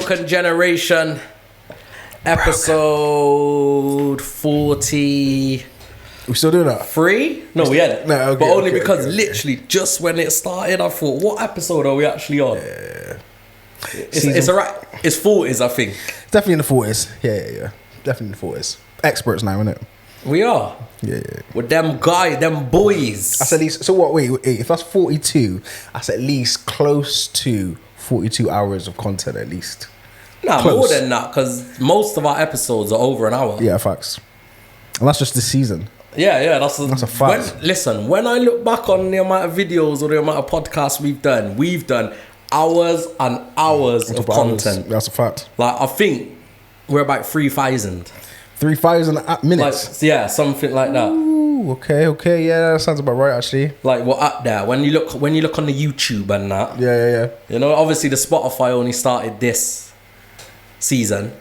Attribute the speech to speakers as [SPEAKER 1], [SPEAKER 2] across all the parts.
[SPEAKER 1] Broken Generation, episode 40.
[SPEAKER 2] We still doing that?
[SPEAKER 1] 3? No, we hadn't.
[SPEAKER 2] No, okay,
[SPEAKER 1] but only
[SPEAKER 2] okay,
[SPEAKER 1] because
[SPEAKER 2] okay.
[SPEAKER 1] literally just when it started, I thought, what episode are we actually on?
[SPEAKER 2] Yeah.
[SPEAKER 1] It's alright. It's 40s, I think.
[SPEAKER 2] Definitely in the 40s. Yeah. Definitely in the 40s. Experts now, innit?
[SPEAKER 1] We are.
[SPEAKER 2] Yeah.
[SPEAKER 1] With them guys, them boys.
[SPEAKER 2] That's at least. So what? Wait. If that's 42, that's at least close to 42 hours of content, at least.
[SPEAKER 1] Nah,
[SPEAKER 2] Close.
[SPEAKER 1] more than that, because most of our episodes are over an hour.
[SPEAKER 2] Yeah, facts. And that's just this season.
[SPEAKER 1] Yeah, that's
[SPEAKER 2] a fact.
[SPEAKER 1] When I look back on the amount of videos or the amount of podcasts we've done hours and hours of content.
[SPEAKER 2] That's a fact.
[SPEAKER 1] Like, I think we're about 3,000.
[SPEAKER 2] 3,000 minutes.
[SPEAKER 1] Like, yeah, something like that.
[SPEAKER 2] Ooh, okay. Yeah, that sounds about right, actually.
[SPEAKER 1] Like, we're up there. When you look on the YouTube and that.
[SPEAKER 2] Yeah.
[SPEAKER 1] You know, obviously the Spotify only started this season.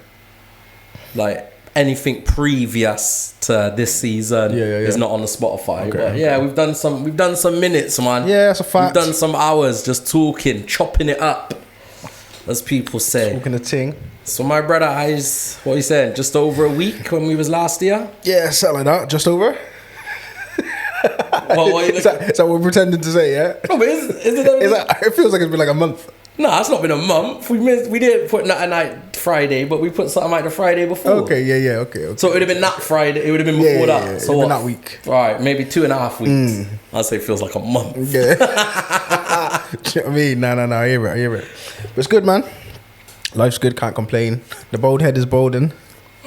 [SPEAKER 1] Like, anything previous to this season is not on the Spotify.
[SPEAKER 2] Okay,
[SPEAKER 1] but yeah, we've done some minutes, man.
[SPEAKER 2] Yeah, that's a fact.
[SPEAKER 1] We've done some hours just talking, chopping it up, as people say.
[SPEAKER 2] Talking a ting.
[SPEAKER 1] So my brother, what you saying? Just over a week when we was last year?
[SPEAKER 2] Yeah, something like that. Just over.
[SPEAKER 1] What
[SPEAKER 2] Is that what we're pretending to say? Yeah.
[SPEAKER 1] No, but
[SPEAKER 2] It feels like it's been like a month.
[SPEAKER 1] No, it's not been a month. We didn't put that night Friday, but we put something like the Friday before.
[SPEAKER 2] Okay, yeah, okay.
[SPEAKER 1] So it would have been that Friday. It would have been before that.
[SPEAKER 2] Yeah.
[SPEAKER 1] So
[SPEAKER 2] It
[SPEAKER 1] what?
[SPEAKER 2] would have been that week.
[SPEAKER 1] All right, maybe 2.5 weeks. I'd say it feels like a month.
[SPEAKER 2] Yeah. Do you know what I mean? No, I hear it. But it's good, man. Life's good, can't complain. The bald head is balding.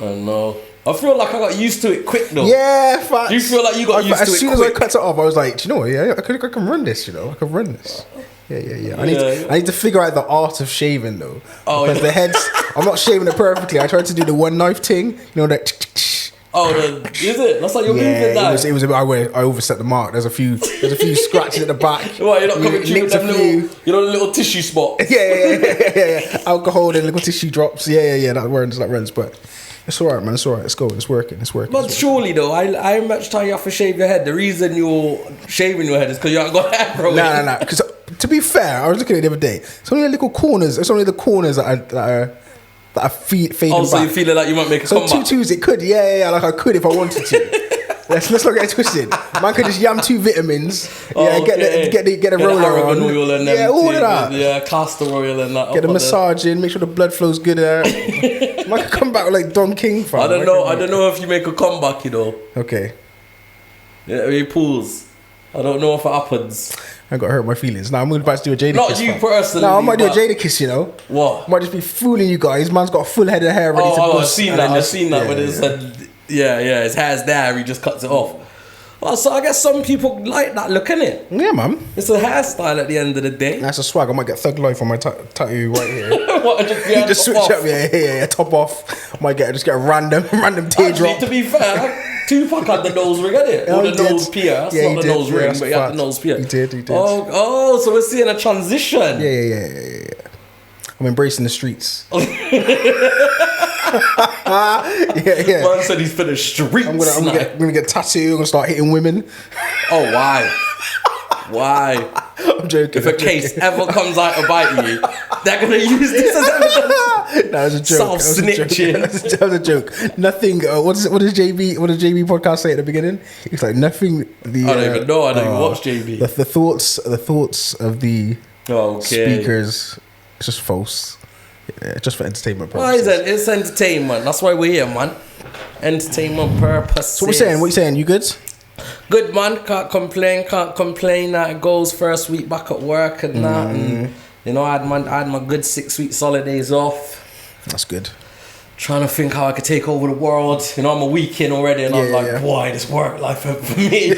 [SPEAKER 1] I know. I feel like I got used to it quick though.
[SPEAKER 2] Yeah, facts.
[SPEAKER 1] Do you feel like you got used to it quick?
[SPEAKER 2] As soon as I cut it off, I was like, do you know what? Yeah, I can run this, I can run this. Yeah. I need to figure out the art of shaving though.
[SPEAKER 1] Oh,
[SPEAKER 2] because the heads, I'm not shaving it perfectly. I tried to do the one knife thing,
[SPEAKER 1] is it? That's like you're moving that.
[SPEAKER 2] It was a bit, I overset the mark. There's a few scratches at the back.
[SPEAKER 1] What, you're not coming through with them little tissue spots?
[SPEAKER 2] Yeah. Alcohol and little tissue drops. Yeah. That runs. But it's alright, man. It's alright. It's going. It's working.
[SPEAKER 1] But surely though, I much time you have to shave your head. The reason you're shaving your head is because you haven't got hair growing.
[SPEAKER 2] No. Because to be fair, I was looking at it the other day. It's only the little corners. It's only the corners that are fading back.
[SPEAKER 1] So you're feeling like you might make a comeback?
[SPEAKER 2] So 2-2s, it could. Yeah. Like I could if I wanted to. Let's not get it twisted. Man could just yam 2 vitamins. Get the roller on.
[SPEAKER 1] Oil and
[SPEAKER 2] all of that.
[SPEAKER 1] Yeah, castor oil and that.
[SPEAKER 2] Get the massage in. Make sure the blood flows good there. Man could come back with like Don King. Fam.
[SPEAKER 1] I don't know if you make a comeback,
[SPEAKER 2] Okay.
[SPEAKER 1] Yeah, he pulls. I don't know if it happens.
[SPEAKER 2] I got to hurt my feelings. Now I'm going to about to do a Jada kiss.
[SPEAKER 1] Not you personally.
[SPEAKER 2] No, I might do a Jada kiss,
[SPEAKER 1] What?
[SPEAKER 2] I might just be fooling you guys. Man's got a full head of hair ready to bust.
[SPEAKER 1] I've seen that when it said, his hair's there, he just cuts it off. Well, so I guess some people like that look, innit?
[SPEAKER 2] Yeah, man.
[SPEAKER 1] It's a hairstyle at the end of the day.
[SPEAKER 2] That's a swag. I might get Thug Life on my tattoo right here.
[SPEAKER 1] What,
[SPEAKER 2] just switch up, yeah, top off. Might just get a random teardrop.
[SPEAKER 1] Actually, to be fair, Tupac had the nose ring, innit? Or the nose pierce. Not the nose ring, but he had the nose pierce.
[SPEAKER 2] He did.
[SPEAKER 1] Oh, so we're seeing a transition.
[SPEAKER 2] Yeah. I'm embracing the streets. Yeah.
[SPEAKER 1] Man said he's for the streets.
[SPEAKER 2] I'm gonna get tattooed. I'm gonna start hitting women.
[SPEAKER 1] Oh, why?
[SPEAKER 2] I'm joking.
[SPEAKER 1] If a case ever comes out to bite you, they're gonna use this as evidence.
[SPEAKER 2] That was a joke.
[SPEAKER 1] Self-snitching.
[SPEAKER 2] That was a joke. Nothing. What does JB podcast say at the beginning? It's like nothing.
[SPEAKER 1] I don't even know. I don't even watch JB.
[SPEAKER 2] The thoughts of the speakers. It's just false. Yeah, just for entertainment purposes.
[SPEAKER 1] It's entertainment. That's why we're here, man. Entertainment purposes.
[SPEAKER 2] So what you saying? You good?
[SPEAKER 1] Good, man. Can't complain. That it goes first week back at work and that. And, I had my good 6 weeks holidays off.
[SPEAKER 2] That's good.
[SPEAKER 1] Trying to think how I could take over the world. I'm a week in already and I'm like, boy, this work life for me.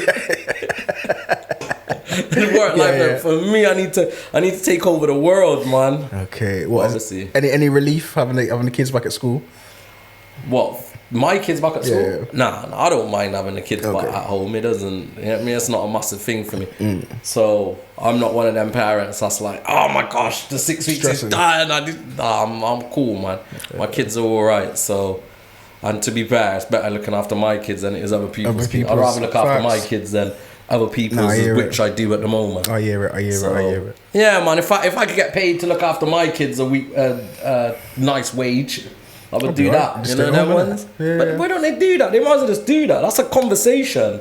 [SPEAKER 1] For me, I need to take over the world, man.
[SPEAKER 2] Okay. What? Obviously. Any relief having the kids back at school?
[SPEAKER 1] What? My kids back at school?
[SPEAKER 2] Yeah.
[SPEAKER 1] Nah, I don't mind having the kids back at home. It doesn't. It's not a massive thing for me. So I'm not one of them parents that's like, oh my gosh, the 6 weeks is dying. I'm cool, man. My kids are all right. So, and to be fair, it's better looking after my kids than it is other people's kids. I'd rather look after my kids than other people's, which I do at the moment.
[SPEAKER 2] I hear it.
[SPEAKER 1] Yeah, man. If I could get paid to look after my kids a week, nice wage, I would do that. You know them ones. But why don't they do that? They might as well just do that. That's a conversation.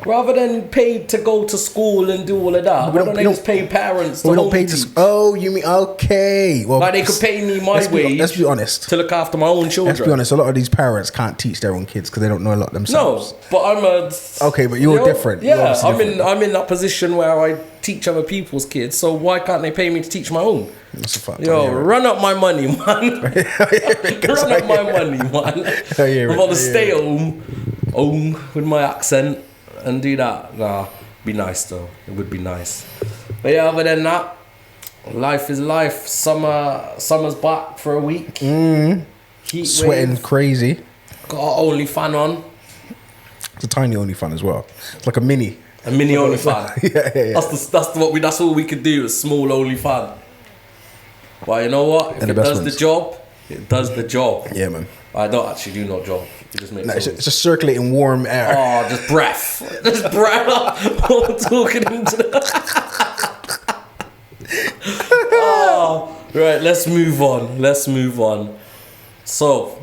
[SPEAKER 1] Rather than paid to go to school and do all of that, why don't they just pay parents to home teach?
[SPEAKER 2] Oh, you mean, okay. Well,
[SPEAKER 1] like they could pay me my wage.
[SPEAKER 2] Let's be honest.
[SPEAKER 1] To look after my own children.
[SPEAKER 2] Let's be honest. A lot of these parents can't teach their own kids because they don't know a lot themselves.
[SPEAKER 1] No, but I'm a...
[SPEAKER 2] Okay, but you're different.
[SPEAKER 1] Yeah, I'm in that position where I teach other people's kids, so why can't they pay me to teach my own?
[SPEAKER 2] That's a fact.
[SPEAKER 1] Yo, run up my money, man. Run up my money, man. I'm about to stay home with my accent and do that. Nah, be nice though. It would be nice. But yeah, other than that, life is life. Summer's back for a week. Heat
[SPEAKER 2] sweating
[SPEAKER 1] wave.
[SPEAKER 2] Crazy.
[SPEAKER 1] Got our OnlyFan on.
[SPEAKER 2] It's a tiny OnlyFan as well. It's like a mini.
[SPEAKER 1] A mini OnlyFan.
[SPEAKER 2] Yeah.
[SPEAKER 1] That's all we could do. A small OnlyFan. Well, you know what? If it does the job, it does the job.
[SPEAKER 2] Yeah, man.
[SPEAKER 1] I don't actually do no job. It just makes
[SPEAKER 2] it's just circulating warm air.
[SPEAKER 1] Oh, just breath. Just breath. I'm talking into the... Right, let's move on. So,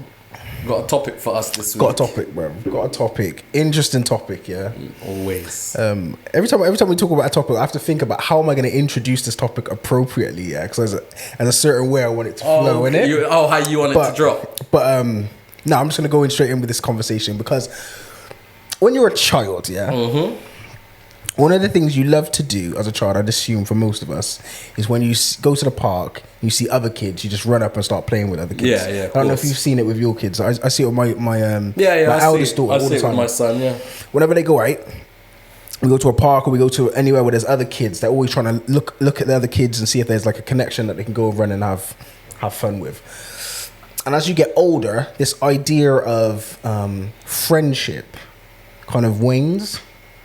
[SPEAKER 1] got a topic for us this week.
[SPEAKER 2] Got a topic, bro. Got a topic. Interesting topic, yeah.
[SPEAKER 1] Always.
[SPEAKER 2] Every time we talk about a topic, I have to think about how am I going to introduce this topic appropriately, yeah? Because there's a certain way I want it to flow, innit?
[SPEAKER 1] How you want it to drop.
[SPEAKER 2] But no, I'm just going to go in straight in with this conversation because when you're a child, yeah, one of the things you love to do as a child, I'd assume for most of us, is when you go to the park, you see other kids, you just run up and start playing with other kids.
[SPEAKER 1] Yeah.
[SPEAKER 2] I don't know if you've seen it with your kids. I see it with my eldest daughter all the time. I see it with
[SPEAKER 1] my son, yeah.
[SPEAKER 2] Whenever they go out, we go to a park or we go to anywhere where there's other kids. They're always trying to look at the other kids and see if there's like a connection that they can go run and have fun with. And as you get older, this idea of friendship kind of wanes.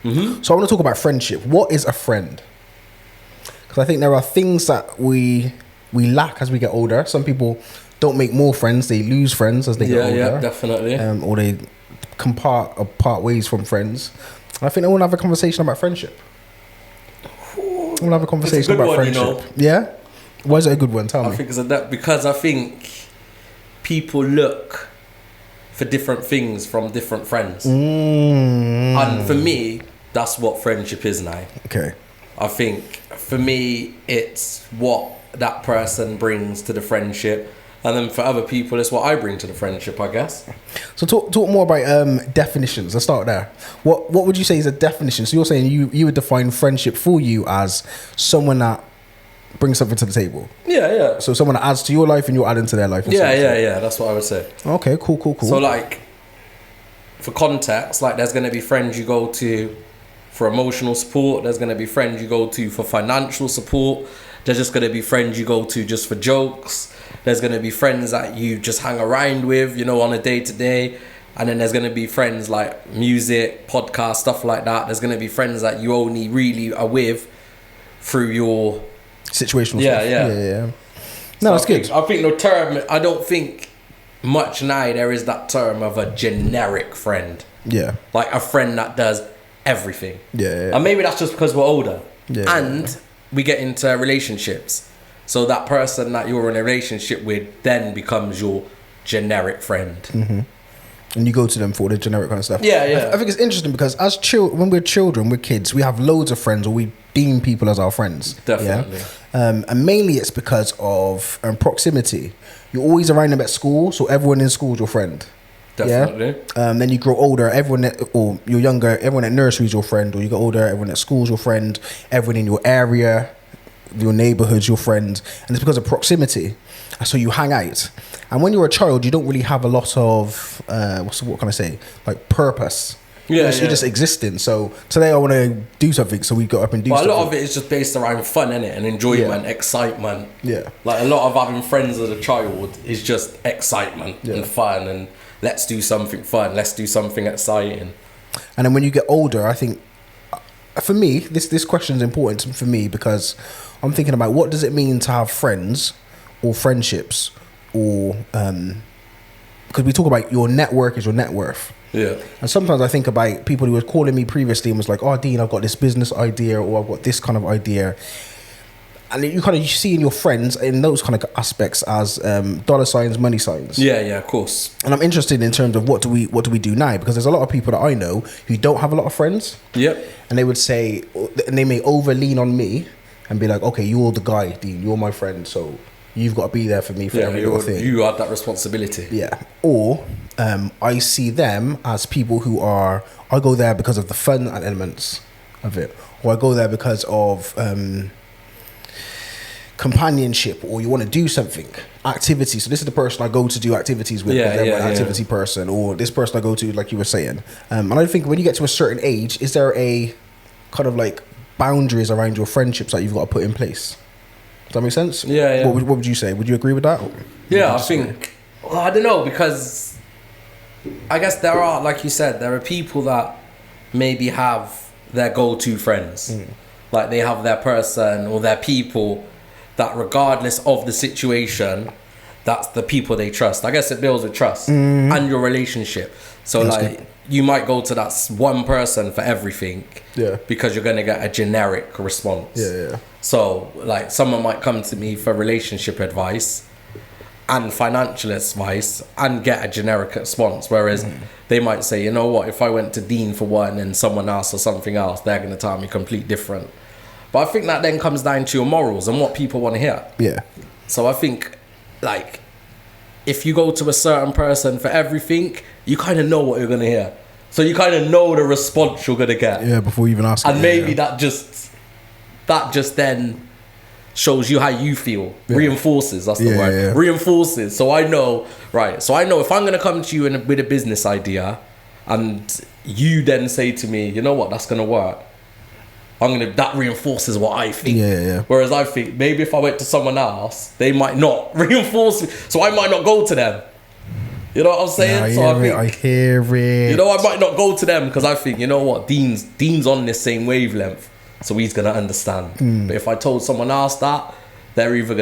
[SPEAKER 2] So I want to talk about friendship. What is a friend? Because I think there are things that we lack as we get older. Some people don't make more friends; they lose friends as they get older.
[SPEAKER 1] Yeah, definitely.
[SPEAKER 2] Or they can part ways from friends. I think I want to have a conversation about friendship. I want to have a conversation about friendship. You know? Yeah. Why is it a good one? Tell me.
[SPEAKER 1] I think it's because I think people look for different things from different friends, and for me, that's what friendship is now. Okay. I think for me, it's what that person brings to the friendship, and then for other people, it's what I bring to the friendship, I guess.
[SPEAKER 2] So talk more about definitions. Let's start there. What would you say is a definition? So you're saying you would define friendship for you as someone that brings something to the table. Yeah. So someone that adds to your life and you're adding to their life.
[SPEAKER 1] Yeah. That's what I would say.
[SPEAKER 2] Okay, cool.
[SPEAKER 1] So like, for context, like there's going to be friends you go to for emotional support. There's going to be friends you go to for financial support. There's just going to be friends you go to just for jokes. There's going to be friends that you just hang around with, on a day-to-day. And then there's going to be friends like music, podcast, stuff like that. There's going to be friends that you only really are with through your...
[SPEAKER 2] situational stuff. Yeah. No, that's good.
[SPEAKER 1] I think the term, I don't think much now there is that term of a generic friend. Yeah. Like a friend that does everything. Yeah. And maybe that's just because we're older. Yeah. And we get into relationships. So that person that you're in a relationship with then becomes your generic friend. Mm-hmm.
[SPEAKER 2] And you go to them for the generic kind of stuff.
[SPEAKER 1] Yeah.
[SPEAKER 2] I think it's interesting because when we're children, we're kids, we have loads of friends, or we deem people as our friends.
[SPEAKER 1] Definitely.
[SPEAKER 2] Yeah? And mainly it's because of proximity. You're always around them at school, so everyone in school is your friend.
[SPEAKER 1] Definitely.
[SPEAKER 2] Yeah? Then you grow older, or you're younger, everyone at nursery is your friend, or you get older, everyone at school is your friend, everyone in your area, your neighborhood's your friend, and it's because of proximity. So you hang out, and when you're a child, you don't really have a lot of what can I say, like purpose. You're just existing. So today I want to do something, so we got up and do something.
[SPEAKER 1] A lot of it is just based around fun, innit? And enjoyment, excitement. Yeah. Like a lot of having friends as a child is just excitement and fun, and let's do something fun, let's do something exciting.
[SPEAKER 2] And then when you get older, I think for me, this question is important for me because I'm thinking about what does it mean to have friends or friendships, or because we talk about your network is your net worth.
[SPEAKER 1] Yeah.
[SPEAKER 2] And sometimes I think about people who were calling me previously and was like, "Oh, Dean, I've got this business idea, or I've got this kind of idea." And you see in your friends in those kind of aspects as dollar signs, money signs.
[SPEAKER 1] Yeah, of course.
[SPEAKER 2] And I'm interested in terms of what do we do now, because there's a lot of people that I know who don't have a lot of friends.
[SPEAKER 1] Yep.
[SPEAKER 2] And they would say, and they may over lean on me and be like, "Okay, you're the guy, Dean. You're my friend, so you've got to be there for me for every little thing."
[SPEAKER 1] You have that responsibility.
[SPEAKER 2] Yeah. Or I see them as people who are, I go there because of the fun elements of it, or I go there because of companionship, or you want to do something, activity. So this is the person I go to do activities with, because they're an activity person, or this person I go to, like you were saying. And I think when you get to a certain age, is there a kind of like boundaries around your friendships that you've got to put in place? Does that make sense?
[SPEAKER 1] Yeah.
[SPEAKER 2] What would you say? Would you agree with that?
[SPEAKER 1] Yeah, I think, well, I don't know, because I guess there are, like you said, there are people that maybe have their go-to friends. Like they have their person or their people that, regardless of the situation, that's the people they trust. I guess it builds with trust and your relationship. So that's like good. You might go to that one person for everything, because you're going to get a generic response. So like someone might come to me for relationship advice and financial advice and get a generic response, whereas they might say, you know what, if I went to Dean for one and someone else or something else, they're going to tell me complete different. But I think that then comes down to your morals and what people want to hear. Yeah. So I think, like, if you go to a certain person for everything, you kind of know what you're going to hear. So you kind of know the response you're going to get.
[SPEAKER 2] Yeah, before you even ask.
[SPEAKER 1] And maybe that just then shows you how you feel. Reinforces, that's the word. Reinforces. So I know, right. So I know if I'm going to come to you with a business idea and you then say to me, you know what, that's going to work. That reinforces what I think. Whereas I think maybe if I went to someone else, they might not reinforce it. So I might not go to them. You know what I'm saying?
[SPEAKER 2] I hear it.
[SPEAKER 1] You know, I might not go to them because I think, you know what, Dean's on this same wavelength, so he's gonna understand. But if I told someone else that, they're either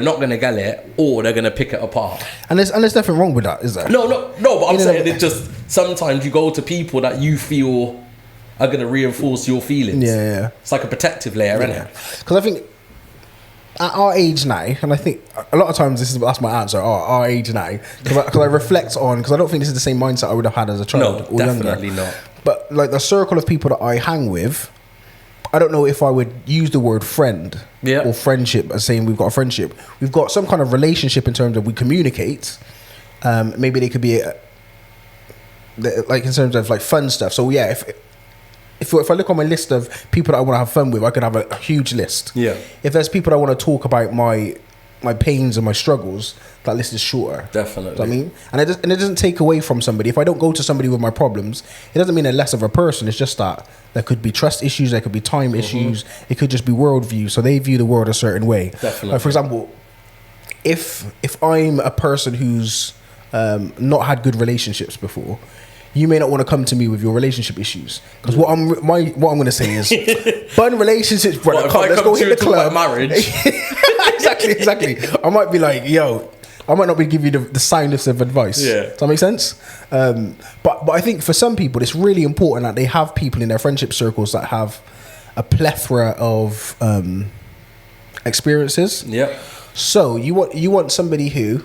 [SPEAKER 1] not gonna get it or they're gonna pick it apart.
[SPEAKER 2] And there's nothing wrong with that, is there?
[SPEAKER 1] No. But I'm saying it just sometimes you go to people that you feel are going to reinforce your feelings. It's like a protective layer, isn't it?
[SPEAKER 2] Because I think at our age now, and I think a lot of times that's my answer, our age now, because I reflect on, because I don't think this is the same mindset I would have had as a child or
[SPEAKER 1] definitely
[SPEAKER 2] younger.
[SPEAKER 1] Not.
[SPEAKER 2] But like the circle of people that I hang with, I don't know if I would use the word friend or friendship as saying we've got a friendship. We've got some kind of relationship in terms of we communicate. Maybe they could be like in terms of like fun stuff. So yeah, if I look on my list of people that I want to have fun with, I could have a huge list. Yeah. If there's people I want to talk about my pains and my struggles, that list is shorter.
[SPEAKER 1] Definitely.
[SPEAKER 2] You know what I mean? And it doesn't take away from somebody. If I don't go to somebody with my problems, it doesn't mean they're less of a person. It's just that there could be trust issues, there could be time issues, it could just be worldview. So they view the world a certain way.
[SPEAKER 1] Definitely.
[SPEAKER 2] Like for example, if I'm a person who's not had good relationships before, you may not want to come to me with your relationship issues, because what I'm going to say is, fun relationships, brother. Let's go hit the club.
[SPEAKER 1] Marriage.
[SPEAKER 2] exactly. I might be like, yo, I might not be giving you the soundest of advice. Yeah. Does that make sense? But I think for some people, it's really important that they have people in their friendship circles that have a plethora of experiences.
[SPEAKER 1] Yeah.
[SPEAKER 2] So you want somebody who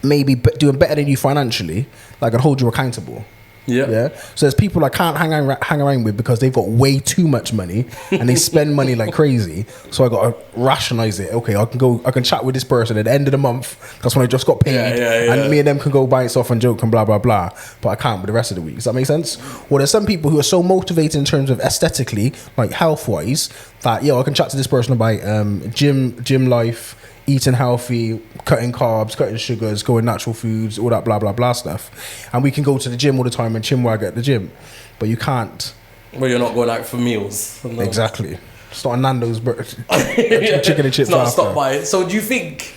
[SPEAKER 2] maybe doing better than you financially, like, and hold you accountable. Yeah. So there's people I can't hang around with because they've got way too much money and they spend money like crazy. So I got to rationalize it. Okay, I can chat with this person at the end of the month. That's when I just got paid, and me and them can go buy it off and joke and blah blah blah. But I can't with the rest of the week. Does that make sense? Well, there's some people who are so motivated in terms of aesthetically, like health wise, that I can chat to this person about gym life, eating healthy, cutting carbs, cutting sugars, going natural foods, all that blah blah blah stuff, and we can go to the gym all the time and chinwag at the gym, but you can't.
[SPEAKER 1] Well, you're not going out for meals. No.
[SPEAKER 2] Exactly. It's not a Nando's chicken and chips.
[SPEAKER 1] It's not stop by it. So do you think,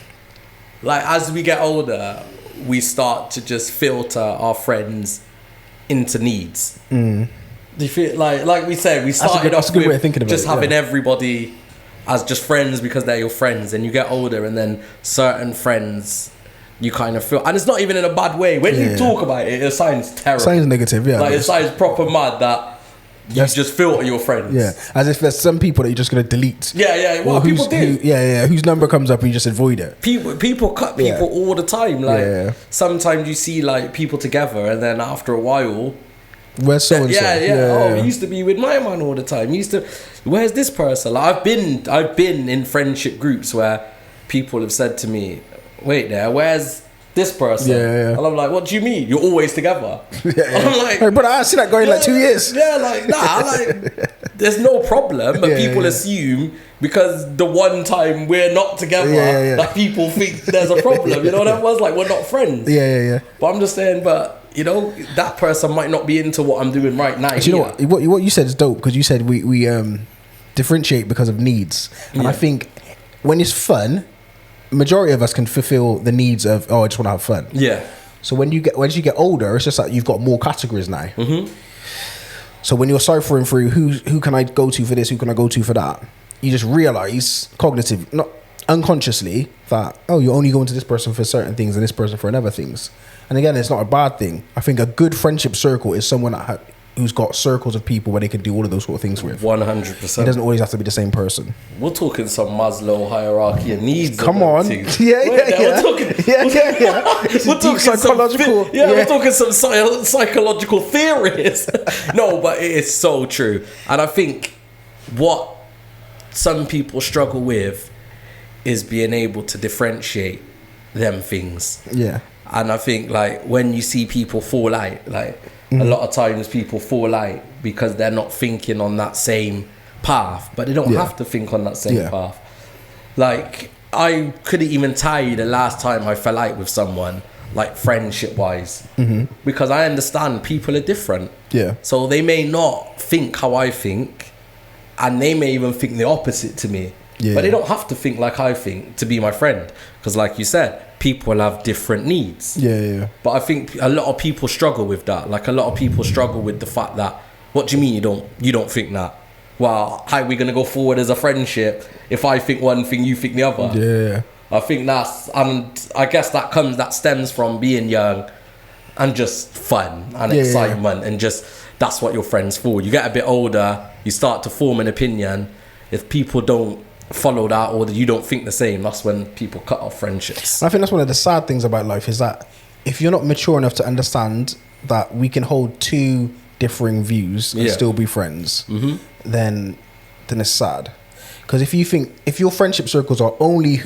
[SPEAKER 1] like, as we get older, we start to just filter our friends into needs? Do you feel like we said, we started off with just having everybody as just friends because they're your friends, and you get older and then certain friends you kind of feel, and it's not even in a bad way. When you talk about it, it sounds terrible.
[SPEAKER 2] Sounds negative, yeah.
[SPEAKER 1] Like it sounds proper mad that you just filter your friends.
[SPEAKER 2] Yeah, as if there's some people that you're just gonna delete.
[SPEAKER 1] Yeah. Well, people do.
[SPEAKER 2] Whose number comes up and you just avoid it.
[SPEAKER 1] People cut people all the time. Like sometimes you see like people together, and then after a while,
[SPEAKER 2] where's so and so?
[SPEAKER 1] Yeah. We used to be with my man all the time. Where's this person? Like, I've been in friendship groups where people have said to me, "Wait there, where's this person?" And I'm like, "What do you mean? You're always together?" I'm like,
[SPEAKER 2] "But I see that going like 2 years."
[SPEAKER 1] Yeah, like nah, like there's no problem, but people assume because the one time we're not together, that people think there's a problem. You know what I was like? We're not friends.
[SPEAKER 2] Yeah.
[SPEAKER 1] But I'm just saying, you know, that person might not be into what I'm doing right now.
[SPEAKER 2] You know what you said is dope, because you said we differentiate because of needs, and I think when it's fun, majority of us can fulfill the needs of, I just want to have fun. Yeah. So when you get older, it's just like you've got more categories now. Mm-hmm. So when you're ciphering through who can I go to for this, who can I go to for that, you just realize not unconsciously that you're only going to this person for certain things and this person for another things. And again, it's not a bad thing. I think a good friendship circle is someone who's got circles of people where they can do all of those sort of things with.
[SPEAKER 1] 100%.
[SPEAKER 2] It doesn't always have to be the same person.
[SPEAKER 1] We're talking some Maslow hierarchy of needs.
[SPEAKER 2] Come on. We're talking psychological.
[SPEAKER 1] We're talking some psychological theories. No, but it is so true. And I think what some people struggle with is being able to differentiate them things. Yeah. And I think like when you see people fall out, like a lot of times people fall out because they're not thinking on that same path, but they don't have to think on that same path. Like I couldn't even tell you the last time I fell out with someone, like friendship wise, because I understand people are different. Yeah. So they may not think how I think, and they may even think the opposite to me. Yeah. But they don't have to think like I think to be my friend, because like you said, people have different needs. Yeah. But I think a lot of people struggle with that. Like a lot of people struggle with the fact that, what do you mean you don't think that? Well, how are we gonna go forward as a friendship if I think one thing, you think the other? Yeah. I think I guess that stems from being young and just fun and excitement and just that's what you're friends for. You get a bit older, you start to form an opinion. If people don't follow that or that you don't think the same, that's when people cut off friendships.
[SPEAKER 2] I think that's one of the sad things about life, is that if you're not mature enough to understand that we can hold two differing views and still be friends, then it's sad. Because if your friendship circles are only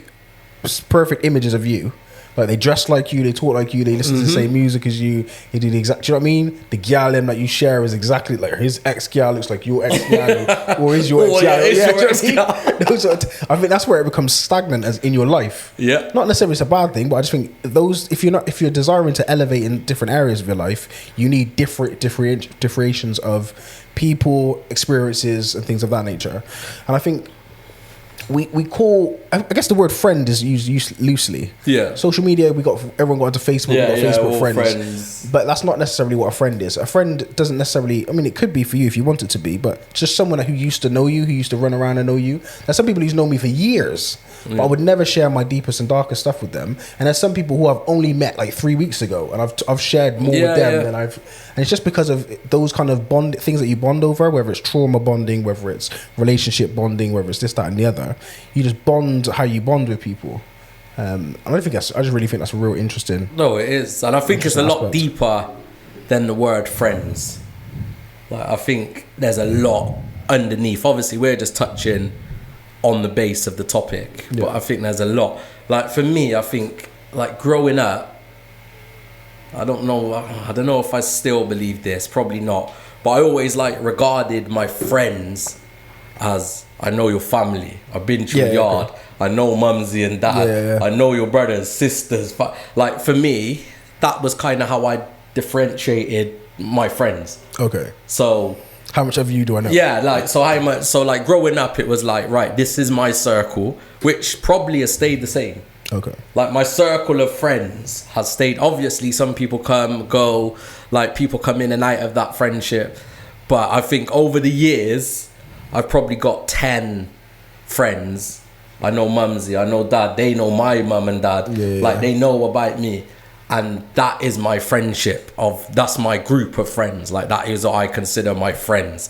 [SPEAKER 2] perfect images of you, like they dress like you, they talk like you, they listen to the same music as you, they do the exact, do you know what I mean? The gal that you share is exactly like his ex-gal looks like your ex-gal, or is your ex-gal. I think that's where it becomes stagnant as in your life. Yeah. Not necessarily it's a bad thing, but I just think if you're desiring to elevate in different areas of your life, you need differentiations of people, experiences, and things of that nature. And I think we call, I guess the word friend is used loosely. Yeah. Social media, everyone got into Facebook, we got Facebook friends. But that's not necessarily what a friend is. A friend doesn't necessarily, I mean, it could be for you if you want it to be, but just someone who used to know you, who used to run around and know you. There's some people who's known me for years, but I would never share my deepest and darkest stuff with them. And there's some people who I've only met like 3 weeks ago, and I've shared more with them than and it's just because of those kind of things that you bond over, whether it's trauma bonding, whether it's relationship bonding, whether it's this, that, and the other. You just bond how you bond with people. I just really think that's real interesting.
[SPEAKER 1] No, it is, and I think it's a lot deeper than the word friends. Like I think there's a lot underneath. Obviously, we're just touching on the base of the topic, but I think there's a lot. Like for me, I think like growing up, I don't know if I still believe this, probably not, but I always regarded my friends as, I know your family, I've been to your yard, I know mumsy and dad, I know your brothers, sisters. Like for me, that was kind of how I differentiated my friends. Okay. So
[SPEAKER 2] how much of you do I know?
[SPEAKER 1] Yeah, so growing up, it was like, right, this is my circle, which probably has stayed the same. Okay. Like my circle of friends has stayed. Obviously, some people come, go, like people come in and out of that friendship. But I think over the years, I've probably got 10 friends I know mumsy, I know dad, they know my mum and dad, like they know about me. And that is my friendship that's my group of friends. Like that is what I consider my friends.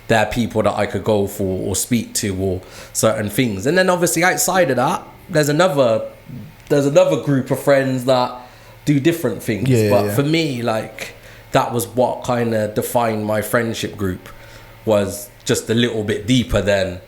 [SPEAKER 1] They're people that I could go for or speak to or certain things. And then obviously outside of that, there's another group of friends that do different things. For me, like that was what kind of defined my friendship group, was just a little bit deeper than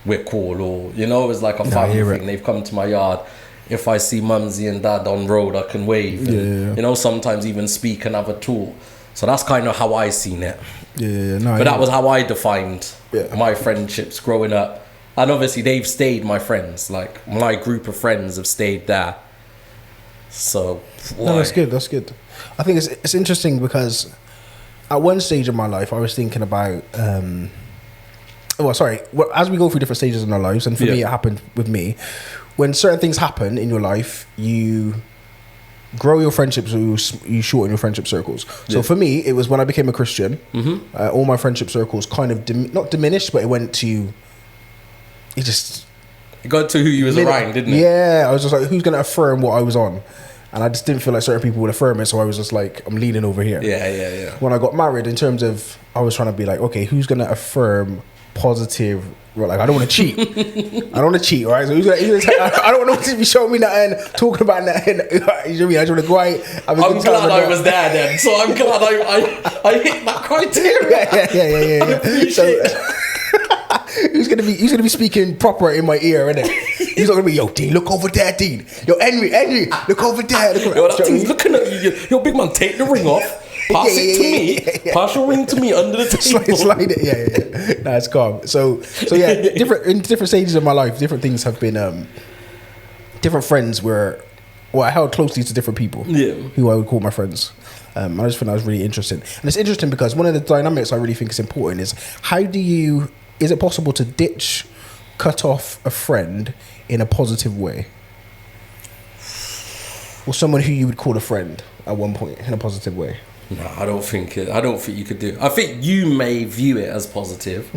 [SPEAKER 1] we're cool, or it was like a family thing. They've come to my yard. If I see mumsy and dad on road, I can wave. And, sometimes even speak and have a talk. So that's kind of how I seen it. But that was how I defined my friendships growing up. And obviously they've stayed my friends. Like my group of friends have stayed there. So
[SPEAKER 2] that's good. I think it's interesting because at one stage of my life I was thinking about as we go through different stages in our lives, and for me it happened with me. When certain things happen in your life, you grow your friendships, or you shorten your friendship circles. So for me, it was when I became a Christian. All my friendship circles kind of not diminished, but it went to it
[SPEAKER 1] got to who you was around, didn't it?
[SPEAKER 2] Yeah, I was just like, who's going to affirm what I was on? And I just didn't feel like certain people would affirm it, so I was just like, I'm leaning over here.
[SPEAKER 1] Yeah.
[SPEAKER 2] When I got married, in terms of, I was trying to be like, okay, who's going to affirm positive? Like, I don't want to cheat. All right? So I don't want to be showing me nothing, talking about nothing. You know what I mean? I just want to go out. I'm
[SPEAKER 1] glad I was there then. So I'm glad I hit that criteria.
[SPEAKER 2] Yeah. So He's gonna be speaking proper in my ear, innit? He's not gonna be, yo, Dean, look over there, Dean. Yo, Henry, look over there.
[SPEAKER 1] Yo, that thing's looking at you. Yo, big man, take the ring off. Pass it to me. Yeah. Pass your ring to me under the table.
[SPEAKER 2] Slide it. Yeah. Nah, it's calm. So yeah, in different stages of my life, different things have been, different friends I held closely to different people who I would call my friends. I just think that was really interesting. And it's interesting because one of the dynamics I really think is important is, is it possible to cut off a friend in a positive way? Or someone who you would call a friend at one point in a positive way?
[SPEAKER 1] No, I don't think you could do it. I think you may view it as positive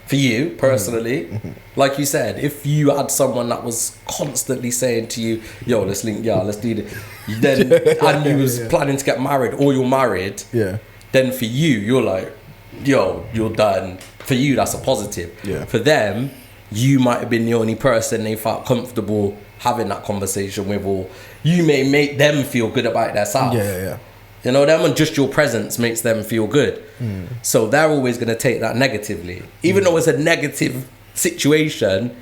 [SPEAKER 1] for you personally. Like you said, if you had someone that was constantly saying to you, yo, let's link, let's do this, then and you was planning to get married, or you're married, then for you, you're like, yo, you're done. For you, that's a positive. For them, you might have been the only person they felt comfortable having that conversation with, or you may make them feel good about themselves. You know, them and just your presence makes them feel good. So they're always going to take that negatively. Even though it's a negative situation,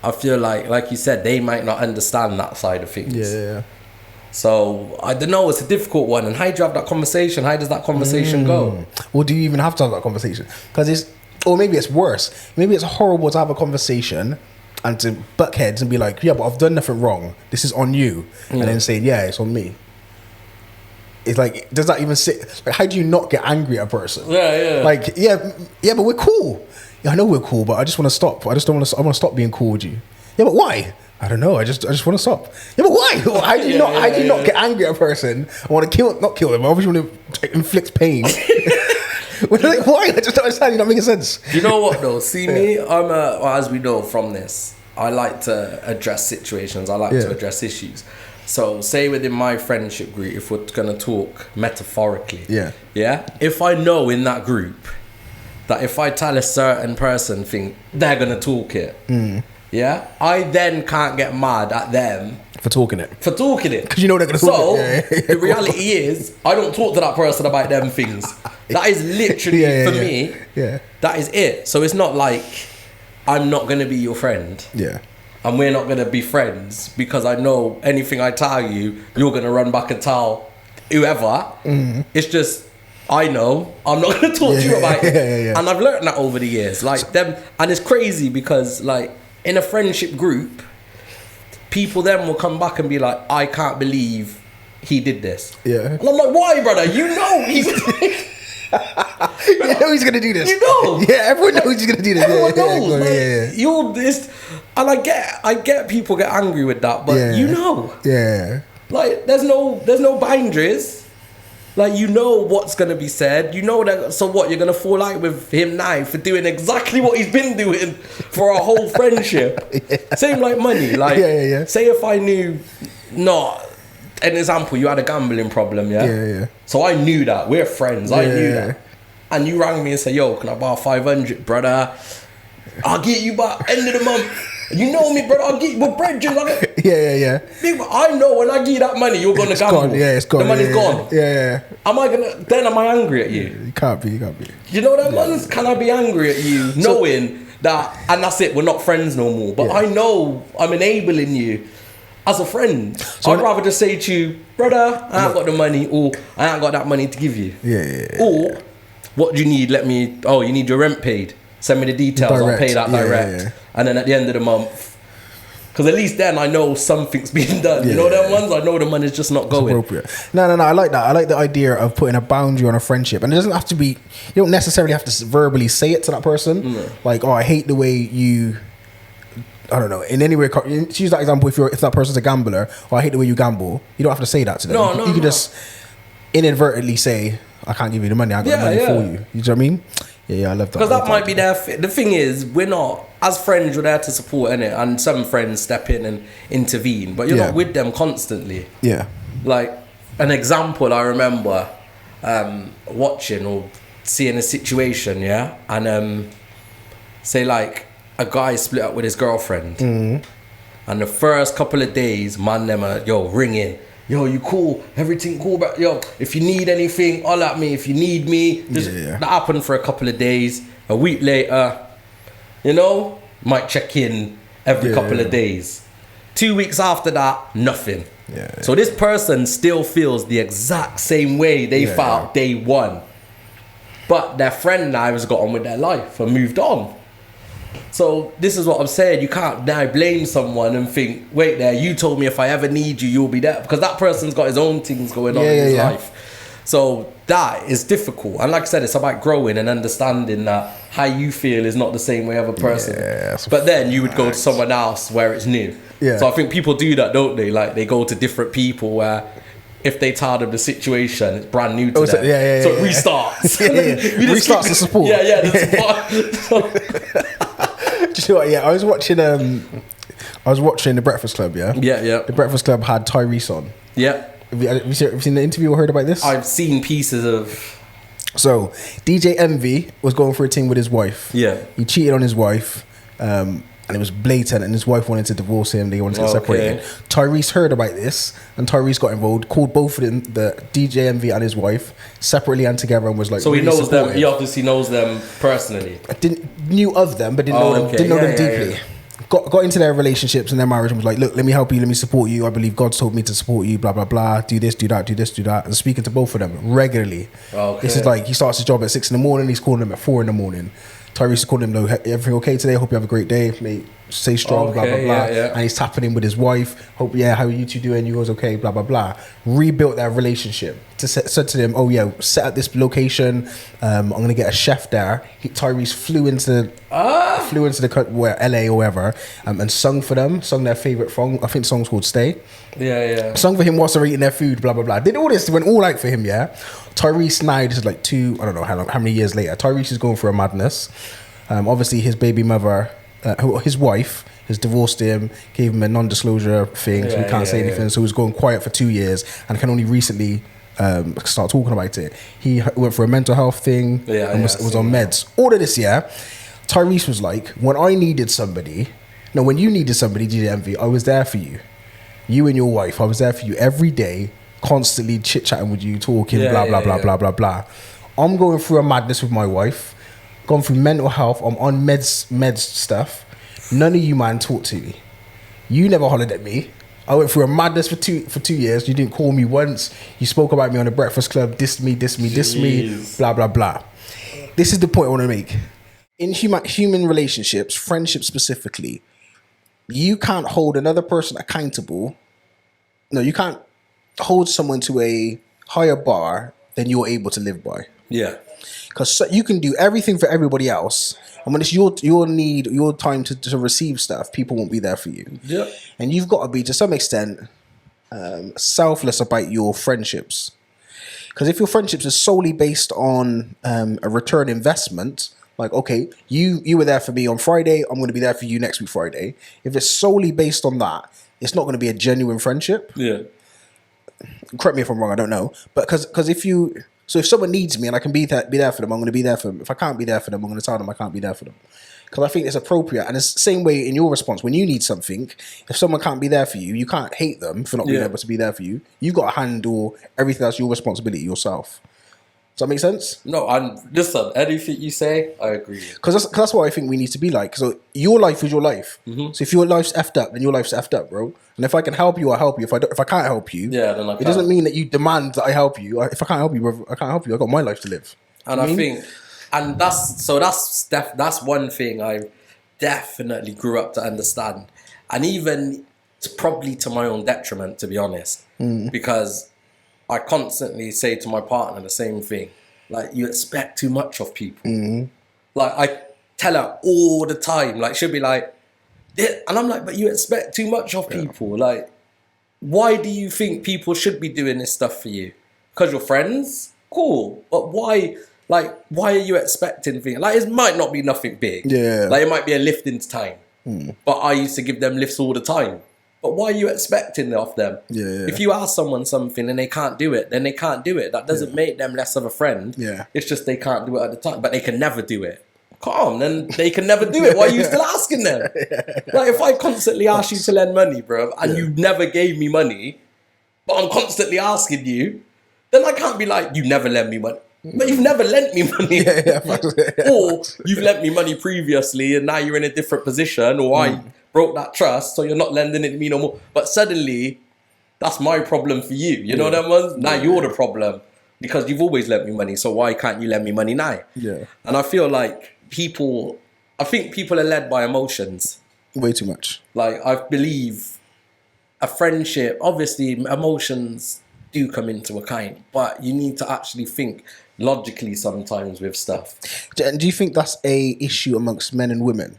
[SPEAKER 1] I feel like you said, they might not understand that side of things. So I don't know, it's a difficult one. And how do you have that conversation? How does that conversation go?
[SPEAKER 2] Well, do you even have to have that conversation? Because or maybe it's worse. Maybe it's horrible to have a conversation and to butt heads and be like, yeah, but I've done nothing wrong. This is on you. And then saying, yeah, it's on me. It's like, does that even sit? Like, how do you not get angry at a person? Like, yeah, but we're cool. Yeah, I know we're cool, but I just want to stop. I want to stop being cool with you. Yeah, but why? I don't know. I just want to stop. Yeah, but why? How do you not get angry at a person? I want to not kill them. I obviously want to inflict pain. Like, why? I just don't understand. You're not making sense.
[SPEAKER 1] You know what though? See me, as we know from this, I like to address situations. I like to address issues. So say within my friendship group, if we're going to talk metaphorically, if I know in that group that if I tell a certain person thing, they're going to talk it, I then can't get mad at them
[SPEAKER 2] for talking it.
[SPEAKER 1] Because
[SPEAKER 2] you know they're going to talk
[SPEAKER 1] it. So the reality is, I don't talk to that person about them things. That is literally, for me, that is it. So it's not like I'm not going to be your friend. And we're not going to be friends because I know anything I tell you, you're going to run back and tell whoever. It's just, I know I'm not going to talk to you about it. And I've learned that over the years. Like them, and it's crazy because like in a friendship group, people then will come back and be like, I can't believe he did this. And I'm like, why, brother? You know he's...
[SPEAKER 2] You know he's gonna do this.
[SPEAKER 1] You know.
[SPEAKER 2] Everyone knows he's gonna do this.
[SPEAKER 1] Everyone knows. You're this, and I get people get angry with that, but you know. Like there's no boundaries. Like, you know what's going to be said. You know that. So what? You're going to fall out with him now for doing exactly what he's been doing for our whole friendship. Same like money. Like, say if I knew, an example, you had a gambling problem, yeah? So I knew that. We're friends. I knew that. And you rang me and said, yo, can I borrow 500, brother? I'll get you by end of the month. You know me, brother. I'll get you with bread.
[SPEAKER 2] Yeah.
[SPEAKER 1] I know when I give you that money, you're going to gamble.
[SPEAKER 2] It's gone.
[SPEAKER 1] The money's gone.
[SPEAKER 2] Yeah.
[SPEAKER 1] Am I angry at you?
[SPEAKER 2] You can't be.
[SPEAKER 1] You know that, man? Can I be angry at you knowing that, and that's it, we're not friends no more. But I know I'm enabling you as a friend. So I'd rather just say to you, brother, I ain't got the money, or I ain't got that money to give you. Or, what do you need? You need your rent paid. Send me the details, I'll pay that direct. And then at the end of the month, because at least then I know something's being done. You know them ones? I know the money's just not going.
[SPEAKER 2] Appropriate. No, I like that. I like the idea of putting a boundary on a friendship. And it doesn't have to be, you don't necessarily have to verbally say it to that person. Like, I hate the way you, I don't know, in any way, to use that example, if that person's a gambler, I hate the way you gamble, you don't have to say that to them. You can just inadvertently say, I can't give you the money, I got the money for you. You know what I mean? Yeah, I love that.
[SPEAKER 1] Because that might be the thing is, we're not, as friends, we're there to support, innit? And some friends step in and intervene, but you're not with them constantly. Yeah. Like, an example I remember watching or seeing a situation, and say like a guy split up with his girlfriend, and the first couple of days, man, them are, ring in. Yo, you cool? Everything cool? But if you need anything, holler at me. If you need me, that happened for a couple of days. A week later, might check in every couple of days. 2 weeks after that, nothing. So this person still feels the exact same way they felt day one, but their friend now has got on with their life and moved on. So this is what I'm saying. You can't now blame someone and think, wait there, you told me if I ever need you, you'll be there. Because that person's got his own things going on in his life. So that is difficult. And like I said, it's about growing and understanding that how you feel is not the same way of a person. But then you would go to someone else where it's new. So I think people do that, don't they? Like, they go to different people where if they tired of the situation, it's brand new to them. So it restarts.
[SPEAKER 2] Restarts the support.
[SPEAKER 1] The support.
[SPEAKER 2] Do you know what? I was watching The Breakfast Club. The Breakfast Club had Tyrese on. Have you seen the interview or heard about this?
[SPEAKER 1] I've seen pieces of.
[SPEAKER 2] So DJ Envy was going for a thing with his wife. He cheated on his wife, and it was blatant, and his wife wanted to divorce him. They wanted to get separated. Tyrese heard about this, and Tyrese got involved, called both of them, the DJ Envy and his wife, separately and together, and was like,
[SPEAKER 1] so he knows them. He obviously knows them personally.
[SPEAKER 2] Knew of them, but didn't know them. Didn't know them deeply. Got into their relationships and their marriage, and was like, look, let me help you, let me support you. I believe God's told me to support you. Blah blah blah. Do this, do that, do this, do that, and speaking to both of them regularly. This is like, he starts his job at 6 a.m. He's calling them at 4 a.m. Tyrese is calling him, no, everything okay today? Hope you have a great day, mate. Stay strong, blah, blah, blah. And he's tapping in with his wife. Hope, how are you two doing? You guys okay? Blah, blah, blah. Rebuilt their relationship. Said to them, set at this location. I'm going to get a chef there. Tyrese flew into the LA or wherever, and sung for them. Sung their favourite song. I think the song's called Stay. Sung for him whilst they're eating their food, blah, blah, blah. Did all this, went all out for him, Tyrese now, this is like I don't know how many years later, Tyrese is going through a madness. Obviously his baby mother, his wife, has divorced him, gave him a non-disclosure thing, so he can't say anything. So he was going quiet for 2 years and can only recently start talking about it. He went for a mental health thing and was on meds. All of this, Tyrese was like, when I needed somebody, when you needed somebody, DJ Envy, I was there for you. You and your wife, I was there for you every day, constantly chit-chatting with you, talking, blah, blah, blah. I'm going through a madness with my wife, gone through mental health, I'm on meds stuff. None of you, man, talk to me. You never hollered at me. I went through a madness for 2 years. You didn't call me once. You spoke about me on the Breakfast Club, diss me, blah, blah, blah. This is the point I want to make. In human relationships, friendships specifically, you can't hold another person accountable. No, you can't hold someone to a higher bar than you're able to live by. Because you can do everything for everybody else, and when it's your need, your time to receive stuff, people won't be there for you. And you've got to be, to some extent, selfless about your friendships. Because if your friendships are solely based on a return investment, like, okay, you were there for me on Friday, I'm going to be there for you next week Friday. If it's solely based on that, it's not going to be a genuine friendship.
[SPEAKER 1] Yeah.
[SPEAKER 2] Correct me if I'm wrong, I don't know. But because if someone needs me and I can be there for them, I'm going to be there for them. If I can't be there for them, I'm going to tell them I can't be there for them. Because I think it's appropriate. And it's the same way in your response. When you need something, if someone can't be there for you, you can't hate them for not being able to be there for you. You've got to handle everything that's your responsibility yourself. Does that make sense?
[SPEAKER 1] No, and listen, anything you say, I agree.
[SPEAKER 2] Because that's what I think we need to be like. So your life is your life. Mm-hmm. So if your life's effed up, then your life's effed up, bro. And if I can help you, I'll help you. If I can't help you,
[SPEAKER 1] then
[SPEAKER 2] it doesn't mean that you demand that I help you. If I can't help you, bro, I can't help you. I've got my life to live.
[SPEAKER 1] And I think, and that's one thing I definitely grew up to understand, and even probably to my own detriment, to be honest, because I constantly say to my partner the same thing. Like, you expect too much of people. Mm-hmm. Like, I tell her all the time. Like, she'll be like, and I'm like, but you expect too much of people. Like, why do you think people should be doing this stuff for you? Because you're friends? Cool. But why? Like, why are you expecting things? Like, it might not be nothing big.
[SPEAKER 2] Yeah.
[SPEAKER 1] Like, it might be a lift into time. But I used to give them lifts all the time. But why are you expecting it of them?
[SPEAKER 2] Yeah.
[SPEAKER 1] If you ask someone something and they can't do it, then they can't do it. That doesn't make them less of a friend.
[SPEAKER 2] Yeah.
[SPEAKER 1] It's just they can't do it at the time. But they can never do it. Calm, then they can never do it. Why are you still asking them? Like, if I constantly ask you to lend money, bro, and you never gave me money, but I'm constantly asking you, then I can't be like, you never lend me money. But you've never lent me money. Or you've lent me money previously and now you're in a different position, or I broke that trust, so you're not lending it to me no more. But suddenly, that's my problem for you. You know what I mean? Now you're the problem because you've always lent me money, so why can't you lend me money now?
[SPEAKER 2] Yeah.
[SPEAKER 1] And I feel like I think people are led by emotions.
[SPEAKER 2] Way too much.
[SPEAKER 1] Like, I believe a friendship, obviously emotions do come into account, but you need to actually think logically sometimes with stuff.
[SPEAKER 2] And do you think that's a issue amongst men and women?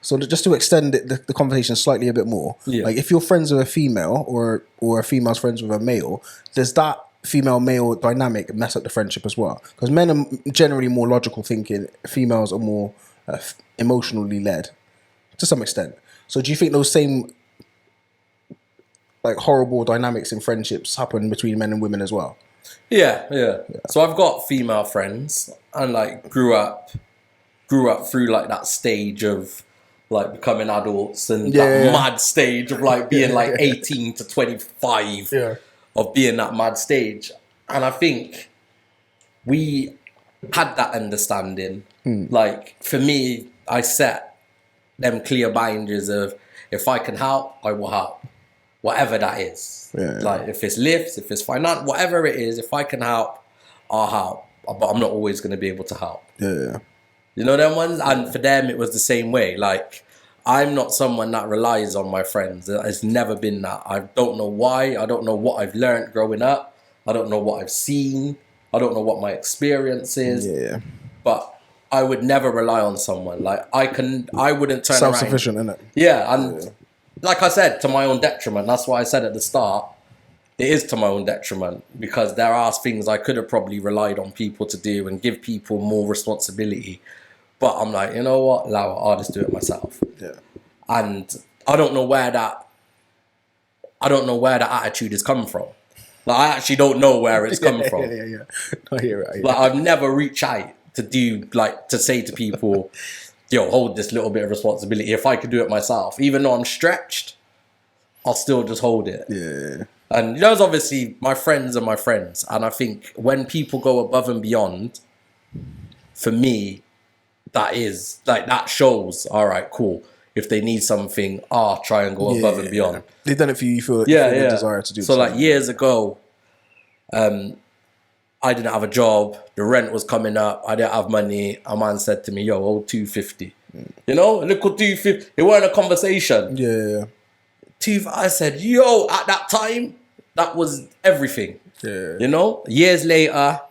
[SPEAKER 2] So just to extend the conversation slightly a bit more, like if you're friends with a female or a female's friends with a male, does that female-male dynamic mess up the friendship as well? Because men are generally more logical thinking, females are more emotionally led to some extent. So do you think those same like horrible dynamics in friendships happen between men and women as well?
[SPEAKER 1] Yeah. So I've got female friends and like grew up through like that stage of like becoming adults and that mad stage of like being like 18 to 25 of being that mad stage. And I think we had that understanding. Like for me, I set them clear boundaries of if I can help, I will help. Whatever that is. Like if it's lifts, if it's finance, whatever it is, if I can help, I'll help. But I'm not always going to be able to help. You know them ones? And for them, it was the same way. Like, I'm not someone that relies on my friends. It's never been that. I don't know why. I don't know what I've learned growing up. I don't know what I've seen. I don't know what my experience is. But I would never rely on someone. Like, I wouldn't turn around.
[SPEAKER 2] Self-sufficient, innit?
[SPEAKER 1] Yeah, and like I said, to my own detriment. That's why I said at the start, it is to my own detriment, because there are things I could have probably relied on people to do and give people more responsibility. But I'm like, you know what? I'll just do it myself. And I don't know where that attitude has come from. Like, I actually don't know where it's come from.
[SPEAKER 2] I hear it.
[SPEAKER 1] Like, I've never reached out to say to people, yo, hold this little bit of responsibility. If I could do it myself, even though I'm stretched, I'll still just hold it. And those obviously my friends are my friends. And I think when people go above and beyond, for me, that shows, all right, cool. If they need something, I'll try and go above and beyond.
[SPEAKER 2] They've done it for you. You feel the desire to do
[SPEAKER 1] so like years ago, I didn't have a job. The rent was coming up. I didn't have money. A man said to me, yo, hold 250. You know, a little 250. It weren't a conversation. I said, yo, at that time, that was everything. You know, years later,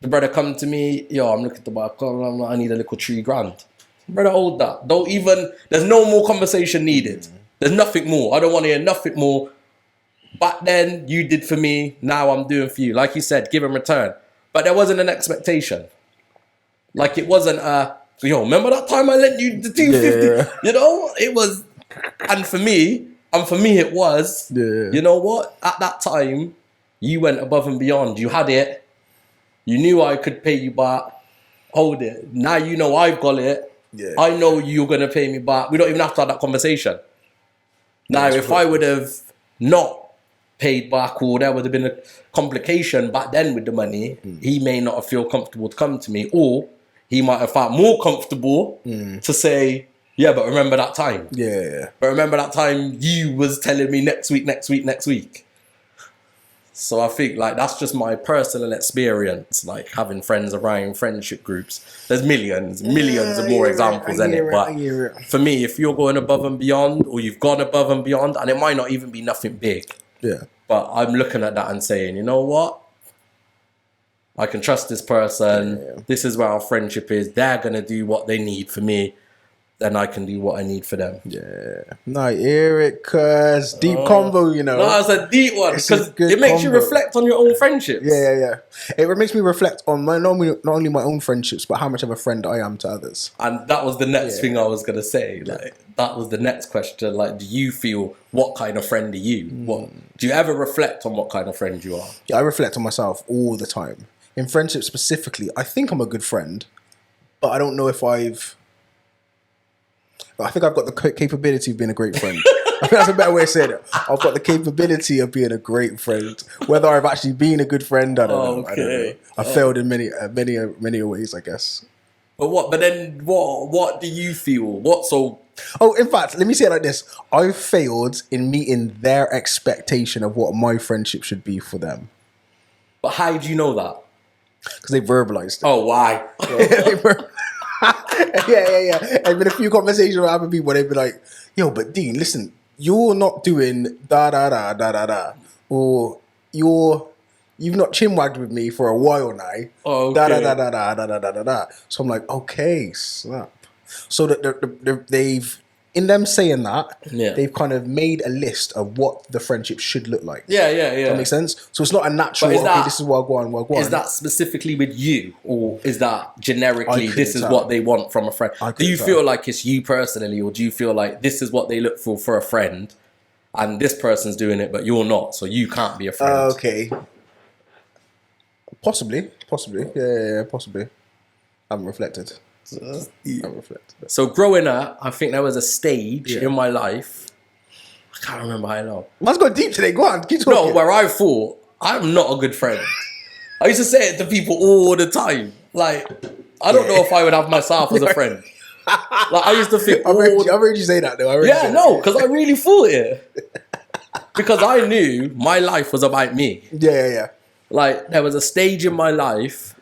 [SPEAKER 1] the brother come to me, yo, I'm looking to buy a car. I need a little $3,000. Brother, hold that. There's no more conversation needed. There's nothing more. I don't want to hear nothing more. Back then, you did for me. Now I'm doing for you. Like you said, give and return. But there wasn't an expectation. Like it wasn't remember that time I lent you the 250?
[SPEAKER 2] Yeah.
[SPEAKER 1] You know, it was, and for me it was, you know what? At that time, you went above and beyond. You had it. You knew I could pay you back. Hold it. Now you know I've got it.
[SPEAKER 2] Yeah.
[SPEAKER 1] I know you're going to pay me back. We don't even have to have that conversation. Now, if I would have not paid back, or there would have been a complication back then with the money, he may not have felt comfortable to come to me, or he might have felt more comfortable to say, yeah, but remember that time.
[SPEAKER 2] Yeah.
[SPEAKER 1] But remember that time you was telling me next week. So I think like that's just my personal experience, like having friends around friendship groups. There's millions of more examples in it. But for me, if you're going above and beyond, or you've gone above and beyond, and it might not even be nothing big.
[SPEAKER 2] Yeah.
[SPEAKER 1] But I'm looking at that and saying, you know what? I can trust this person.
[SPEAKER 2] Yeah.
[SPEAKER 1] This is where our friendship is. They're going to do what they need for me. Then I can do what I need for them.
[SPEAKER 2] Yeah. No, hear it, cuz. Deep combo, you know.
[SPEAKER 1] No, it's a deep one. Because it makes you reflect on your own friendships.
[SPEAKER 2] Yeah. It makes me reflect on not only my own friendships, but how much of a friend I am to others.
[SPEAKER 1] And that was the next thing I was going to say. Like, that was the next question. Like, do you feel, what kind of friend are you? What do you ever reflect on what kind of friend you are?
[SPEAKER 2] Yeah, I reflect on myself all the time. In friendship specifically, I think I'm a good friend, but I don't know if I think I've got the capability of being a great friend. I think that's a better way of saying it. I've got the capability of being a great friend. Whether I've actually been a good friend, I don't know. I don't know. I failed in many ways, I guess.
[SPEAKER 1] But then what do you feel?
[SPEAKER 2] In fact, let me say it like this. I failed in meeting their expectation of what my friendship should be for them.
[SPEAKER 1] But how do you know that?
[SPEAKER 2] Because they verbalized it.
[SPEAKER 1] Oh, why?
[SPEAKER 2] Yeah. There's been a few conversations with other people where they've been like, yo, but Dean, listen, you're not doing da-da-da, or you've not chinwagged with me for a while now.
[SPEAKER 1] Oh, okay.
[SPEAKER 2] Da-da-da-da-da-da-da-da-da. So I'm like, okay, snap. So they've, in them saying that, they've kind of made a list of what the friendship should look like.
[SPEAKER 1] Yeah.
[SPEAKER 2] Does that make sense? So it's not a natural, this is what I want.
[SPEAKER 1] Is that specifically with you? Or is that generically, this is what they want from a friend? Do you feel like it's you personally, or do you feel like this is what they look for a friend, and this person's doing it, but you're not, so you can't be a friend?
[SPEAKER 2] Okay. Possibly. Yeah, possibly. I haven't reflected. So
[SPEAKER 1] growing up, I think there was a stage in my life, I can't remember how long.
[SPEAKER 2] Let's go deep today. Go on, keep talking.
[SPEAKER 1] No, where I thought I'm not a good friend. I used to say it to people all the time. Like, I don't know if I would have myself as a friend. Like, I used to think,
[SPEAKER 2] I've heard you say that though.
[SPEAKER 1] Because I really thought it. Because I knew my life was about me.
[SPEAKER 2] Yeah.
[SPEAKER 1] Like, there was a stage in my life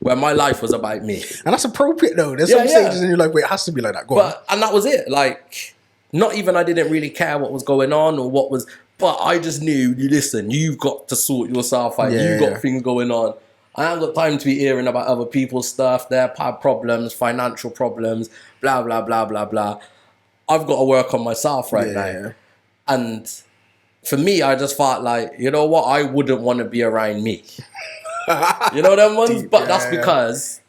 [SPEAKER 1] where my life was about me.
[SPEAKER 2] And that's appropriate though. There's some stages in your life where it has to be like that. Go on.
[SPEAKER 1] And that was it. Like, not even I didn't really care what was going on or what was, but I just knew, listen, you've got to sort yourself out. You've got things going on. I haven't got time to be hearing about other people's stuff, their problems, financial problems, blah, blah, blah, blah, blah. I've got to work on myself right now. And for me, I just felt like, you know what? I wouldn't want to be around me. You know them ones? But that's because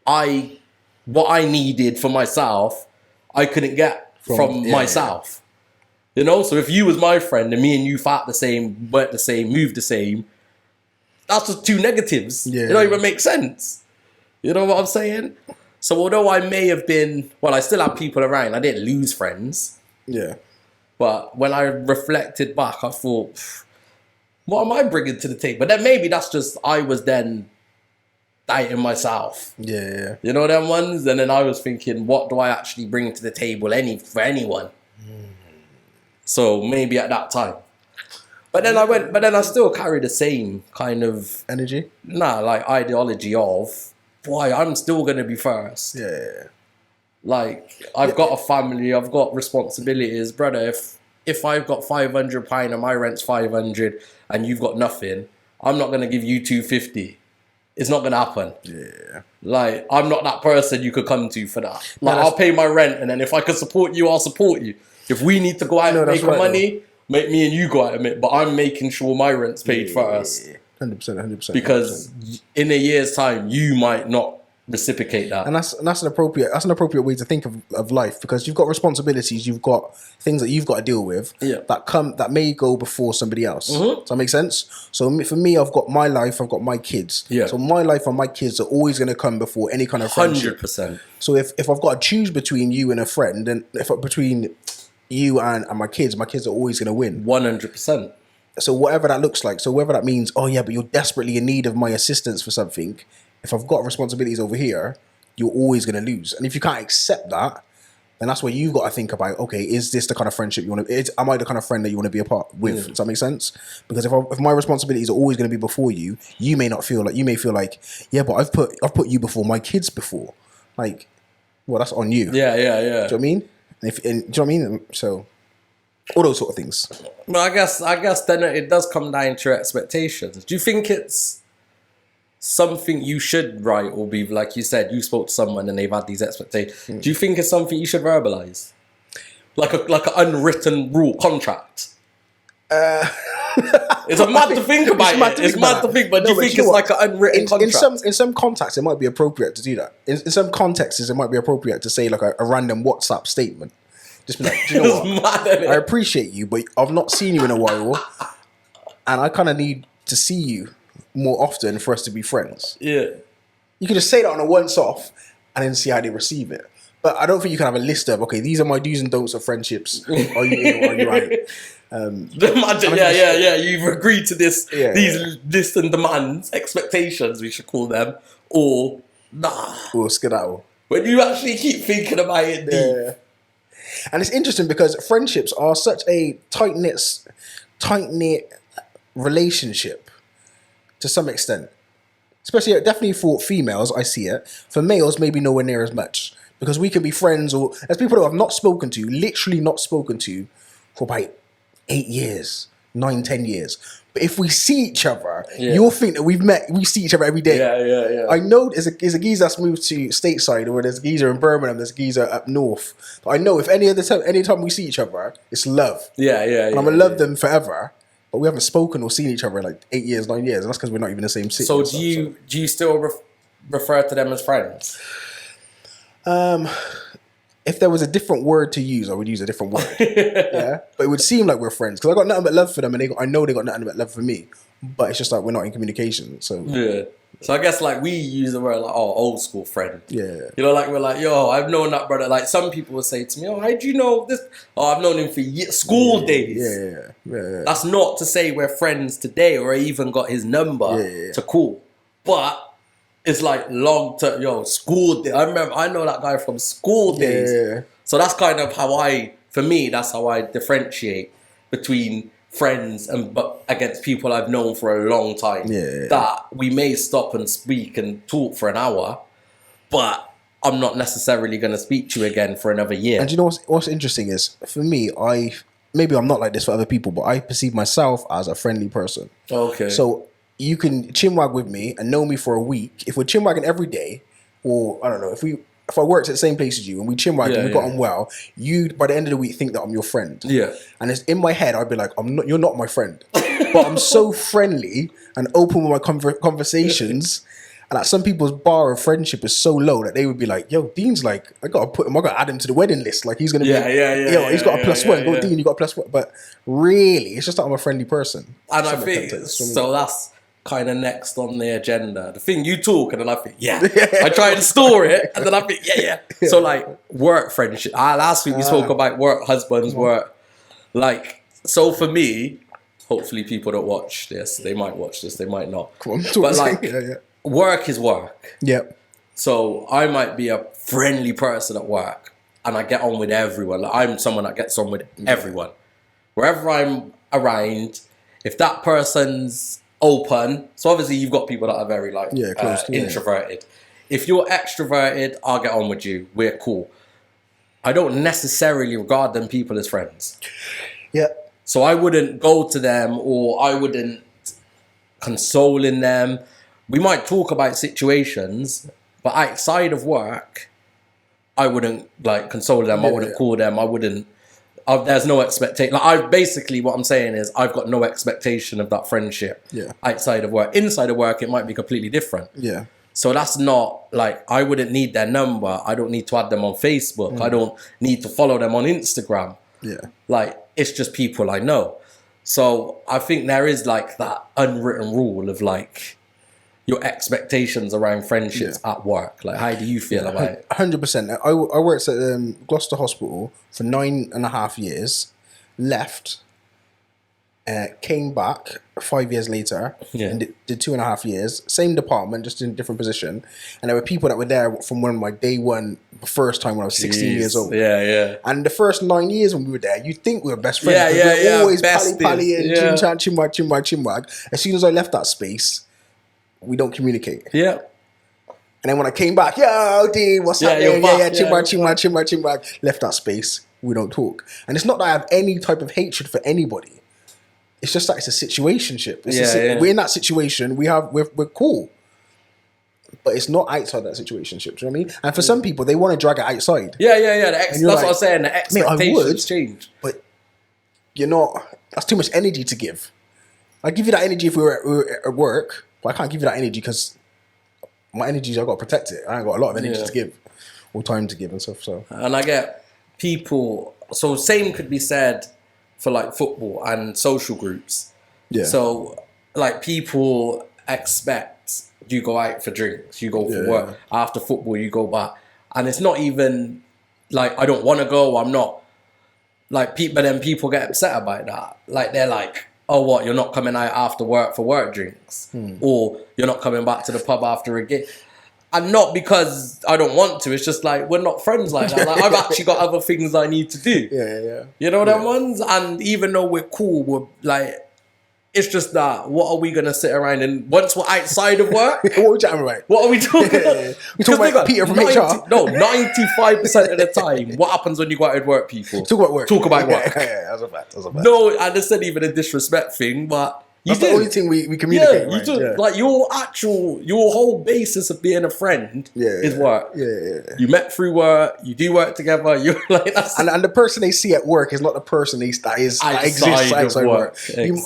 [SPEAKER 1] what I needed for myself, I couldn't get from myself. You know? So if you was my friend and me and you felt the same, went the same, moved the same, that's just two negatives. It don't even make sense. You know what I'm saying? So although I may have been, I still have people around. I didn't lose friends.
[SPEAKER 2] Yeah.
[SPEAKER 1] But when I reflected back, I thought, what am I bringing to the table? But then maybe that's just, I was then dieting myself.
[SPEAKER 2] Yeah.
[SPEAKER 1] You know them ones? And then I was thinking, what do I actually bring to the table for anyone? So maybe at that time. But then I still carry the same kind of
[SPEAKER 2] energy.
[SPEAKER 1] Like ideology of, boy, I'm still going to be first.
[SPEAKER 2] Yeah.
[SPEAKER 1] Like, I've got a family, I've got responsibilities. Brother, if I've got £500 and my rent's 500 and you've got nothing, I'm not going to give you 250. It's not going to happen.
[SPEAKER 2] Yeah.
[SPEAKER 1] Like, I'm not that person you could come to for that. Like, I'll pay my rent, and then if I can support you, I'll support you. If we need to go out and make money, Make me and you go out a bit, but I'm making sure my rent's paid first.
[SPEAKER 2] 100%.
[SPEAKER 1] Because in a year's time, you might not reciprocate that.
[SPEAKER 2] And that's an appropriate way to think of life, because you've got responsibilities, you've got things that you've got to deal with that may go before somebody else. Does that make sense? So for me, I've got my life, I've got my kids.
[SPEAKER 1] Yeah.
[SPEAKER 2] So my life and my kids are always going to come before any kind of friendship.
[SPEAKER 1] 100%.
[SPEAKER 2] So if I've got to choose between you and a friend, then between you and my kids are always going to win.
[SPEAKER 1] 100%.
[SPEAKER 2] So whatever that looks like, so whether that means, oh yeah, but you're desperately in need of my assistance for something, if I've got responsibilities over here, you're always going to lose. And if you can't accept that, then that's where you've got to think about, okay, is this the kind of friendship you want to, am I the kind of friend that you want to be a part with? Yeah. Does that make sense? Because if my responsibilities are always going to be before you, you may feel like, yeah, but I've put you before my kids before. Like, well, that's on you.
[SPEAKER 1] Yeah.
[SPEAKER 2] Do you know what I mean? Do you know what I mean? So, all those sort of things.
[SPEAKER 1] Well, I guess then it does come down to your expectations. Do you think it's something you should write, or be like you said, you spoke to someone and they've had these expectations? Do you think it's something you should verbalize, like an unwritten rule contract? It's mad to think about it. It's mad to think, but do you think it's like an unwritten contract?
[SPEAKER 2] In some contexts, it might be appropriate to do that. In some contexts, it might be appropriate to say like a random WhatsApp statement. Just be like, do you know what? I appreciate you, but I've not seen you in a while, and I kind of need to see you more often for us to be friends.
[SPEAKER 1] Yeah.
[SPEAKER 2] You can just say that on a once-off and then see how they receive it. But I don't think you can have a list of, okay, these are my do's and don'ts of friendships. Are you in or are you out?
[SPEAKER 1] Imagine, you've agreed to this, these lists and demands, expectations, we should call them, or nah.
[SPEAKER 2] Or skedaddle.
[SPEAKER 1] When you actually keep thinking about it deep.
[SPEAKER 2] And it's interesting because friendships are such a tight-knit relationship to some extent. Especially, definitely for females, I see it. For males, maybe nowhere near as much. Because we can be friends, or as people that I've not spoken to, literally not spoken to, for about 8 years, 9, 10 years. But if we see each other, you'll think that we see each other every day.
[SPEAKER 1] Yeah.
[SPEAKER 2] I know there's a geezer that's moved to stateside, or there's a geezer in Birmingham, there's a geezer up north. But I know if anytime we see each other, it's love.
[SPEAKER 1] Yeah.
[SPEAKER 2] And I'm going to love them forever. But we haven't spoken or seen each other in like 8 years, 9 years. And that's because we're not even in the same city.
[SPEAKER 1] So do you still refer to them as friends?
[SPEAKER 2] If there was a different word to use, I would use a different word. Yeah, but it would seem like we're friends because I got nothing but love for them, and I know they got nothing but love for me. But it's just like we're not in communication. So
[SPEAKER 1] yeah. So I guess like we use the word like old school friend.
[SPEAKER 2] Yeah.
[SPEAKER 1] You know, like we're like, yo, I've known that brother. Like some people would say to me, oh, how do you know this? Oh, I've known him for school days.
[SPEAKER 2] Yeah.
[SPEAKER 1] That's not to say we're friends today, or I even got his number to call, but. It's like long term, school day. I know that guy from school days. Yeah. So that's kind of how that's how I differentiate between friends but against people I've known for a long time.
[SPEAKER 2] Yeah.
[SPEAKER 1] That we may stop and speak and talk for an hour, but I'm not necessarily going to speak to you again for another year.
[SPEAKER 2] And you know what's interesting is, for me, maybe I'm not like this for other people, but I perceive myself as a friendly person.
[SPEAKER 1] Okay.
[SPEAKER 2] So you can chinwag with me and know me for a week. If we're chinwagging every day, or I don't know, if I worked at the same place as you and we chinwagged and we got on well, you by the end of the week think that I'm your friend.
[SPEAKER 1] Yeah.
[SPEAKER 2] And it's in my head, I'd be like, you're not my friend. But I'm so friendly and open with my conversations. And like some people's bar of friendship is so low that they would be like, yo, Dean's like, I gotta add him to the wedding list. Like he's gonna he's got a plus one. Go Dean, you got a plus one. But really, it's just that I'm a friendly person.
[SPEAKER 1] And I think so that's kind of next on the agenda. The thing you talk and then I think, I try and store it and then I think, So like work friendship. Last week we spoke about work husbands, work. Like, so for me, hopefully people don't watch this. They might watch this, they might not. But like, work is work.
[SPEAKER 2] Yep.
[SPEAKER 1] So I might be a friendly person at work and I get on with everyone. Like, I'm someone that gets on with everyone. Wherever I'm around, if that person's open, so obviously you've got people that are very like introverted. If you're extroverted, I'll get on with you. We're cool. I don't necessarily regard them people as friends.
[SPEAKER 2] Yeah.
[SPEAKER 1] So I wouldn't go to them or I wouldn't console in them. We might talk about situations, but outside of work, I wouldn't like console them. I wouldn't call them. I wouldn't there's no expectation. Like, I basically, what I'm saying is, I've got no expectation of that friendship outside of work. Inside of work, it might be completely different.
[SPEAKER 2] Yeah.
[SPEAKER 1] So that's not like, I wouldn't need their number. I don't need to add them on Facebook. I don't need to follow them on Instagram.
[SPEAKER 2] Yeah.
[SPEAKER 1] Like, it's just people I know. So I think there is like that unwritten rule of like your expectations around friendships at work. Like, how do you feel about it?
[SPEAKER 2] 100%. I worked at Gloucester Hospital for 9.5 years, left, came back 5 years later, and did 2.5 years, same department, just in a different position. And there were people that were there from when my day one, first time when I was 16 years old.
[SPEAKER 1] Yeah.
[SPEAKER 2] And the first 9 years when we were there, you'd think we were best friends.
[SPEAKER 1] Yeah,
[SPEAKER 2] we were always
[SPEAKER 1] besties.
[SPEAKER 2] pally and chinwag. As soon as I left that space, we don't communicate.
[SPEAKER 1] Yeah.
[SPEAKER 2] And then when I came back, yo, dude, what's happening? Chinwag. Left that space, we don't talk. And it's not that I have any type of hatred for anybody. It's just that it's a situationship. We're in that situation. We're cool, but it's not outside that situationship. Do you know what I mean? And for some people, they want to drag it outside.
[SPEAKER 1] Yeah. That's like, what I'm saying. The expectations change,
[SPEAKER 2] but you're not. That's too much energy to give. I give you that energy if we were at work, but I can't give you that energy because my energy, I've got to protect it. I ain't got a lot of energy to give or time to give and stuff. So,
[SPEAKER 1] and I get people. So same could be said for like football and social groups. Yeah. So like people expect you go out for drinks, you go for work. After football, you go back. And it's not even like, I don't want to go, I'm not. Like, but then people get upset about that. Like, they're like, oh, what, you're not coming out after work for work drinks? Or you're not coming back to the pub after a game? And not because I don't want to, it's just like, we're not friends like that. Like, I've actually got other things I need to do.
[SPEAKER 2] Yeah.
[SPEAKER 1] You know them ones? And even though we're cool, we're like, it's just that, what are we going to sit around and once we're outside of work?
[SPEAKER 2] What are we chatting about?
[SPEAKER 1] What are we talking about?
[SPEAKER 2] We talking about Peter from HR?
[SPEAKER 1] No, 95% of the time, what happens when you go out with work, people?
[SPEAKER 2] Talk about work.
[SPEAKER 1] Talk about work.
[SPEAKER 2] Yeah, that's a fact.
[SPEAKER 1] No, and it's not even a disrespect thing, but
[SPEAKER 2] that's the only thing we communicate.
[SPEAKER 1] Yeah, you do. Yeah. Like, your whole basis of being a friend is work.
[SPEAKER 2] Yeah.
[SPEAKER 1] You met through work. You do work together. You're like, that's
[SPEAKER 2] and the person they see at work is not the person that exists outside work.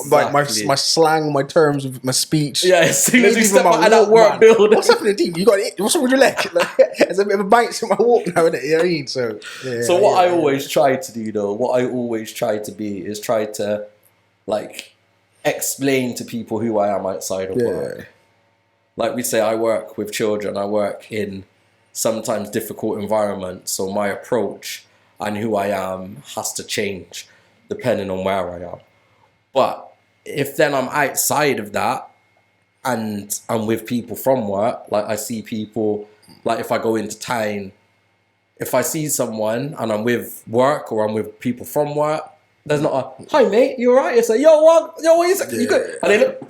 [SPEAKER 2] Like my slang, my terms, my speech.
[SPEAKER 1] Yeah, as soon as you step out of that work building,
[SPEAKER 2] what's happening to you? You got it? What's wrong with your leg? Like, there's a bit of a bites in my walk now, isn't it? You know what I mean? So
[SPEAKER 1] what I always try to do, though, what I always try to be is try to like explain to people who I am outside of work. Like we say, I work with children. I work in sometimes difficult environments. So my approach and who I am has to change depending on where I am. But if then I'm outside of that and I'm with people from work, like I see people, like if I go into town, if I see someone and I'm with work or I'm with people from work, there's not a, hi mate, you alright? It's like, yo, what is it? You good? And they look,